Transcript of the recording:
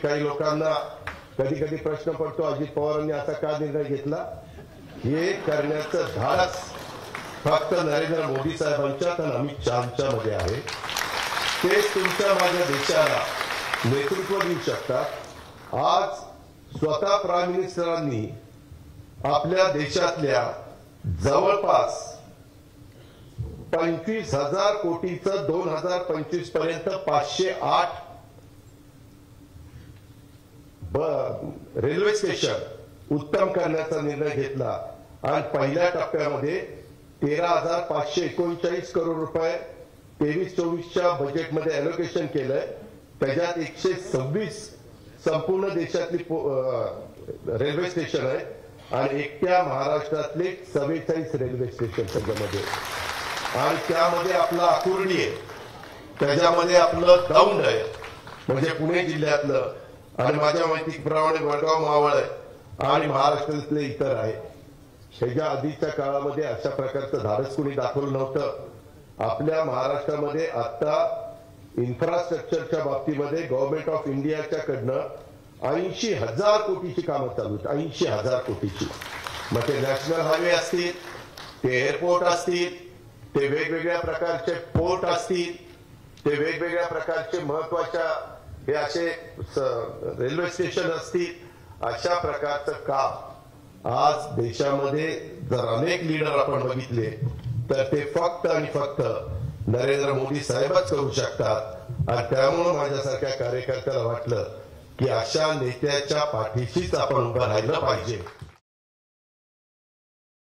काही लोकांना कधी कधी प्रश्न पडतो, अजित पवारांनी असा का निर्णय घेतला. हे करण्याचं धाडस फक्त नरेंद्र मोदी साहेबांच्यात आणि अमित शहाच्या मध्ये आहे. ते तुमच्या माझ्या देशाला नेतृत्व देऊ शकतात. आज स्वतः प्राईम मिनिस्टरांनी आपल्या देशातल्या जवळपास 25,000 कोटीचं 2025 पर्यंत 508 रेल्वे स्टेशन उत्तम करण्याचा निर्णय घेतला आणि पहिल्या टप्प्यामध्ये 13,539 करोड रुपये 23-24च्या बजेटमध्ये अलोकेशन केलंय. त्याच्यात 126 संपूर्ण देशातली रेल्वे स्टेशन आहे आणि एकट्या महाराष्ट्रातले 44 रेल्वे स्टेशन त्याच्यामध्ये. आणि त्यामध्ये आपला आकुर्डी आहे, त्याच्यामध्ये आपलं दौंड आहे म्हणजे पुणे जिल्ह्यातलं, आणि माझ्या माहितीप्रमाणे वडगाव मावळ आहे आणि महाराष्ट्रातले इतर आहे. ह्याच्या आधीच्या काळामध्ये अशा प्रकारचं धाडस कोणी दाखवलं नव्हतं. आपल्या महाराष्ट्रामध्ये आता इन्फ्रास्ट्रक्चरच्या बाबतीमध्ये गव्हर्नमेंट ऑफ इंडियाच्याकडनं 80,000 कोटीची कामं चालू आहेत. 80,000 कोटीची. मग ते नॅशनल हायवे असतील, ते एअरपोर्ट असतील, ते वेगवेगळ्या प्रकारचे पोर्ट असतील, ते वेगवेगळ्या प्रकारचे महत्वाच्या हे असे रेल्वे स्टेशन असतील. अशा प्रकारचं काम आज देशामध्ये जर अनेक लीडर आपण बघितले तर ते फक्त आणि फक्त नरेंद्र मोदी साहेबच करू शकतात. आणि त्यामुळे माझ्यासारख्या कार्यकर्त्याला वाटलं की अशा नेत्याच्या पाठीशीच आपण उभं राहिलं पाहिजे.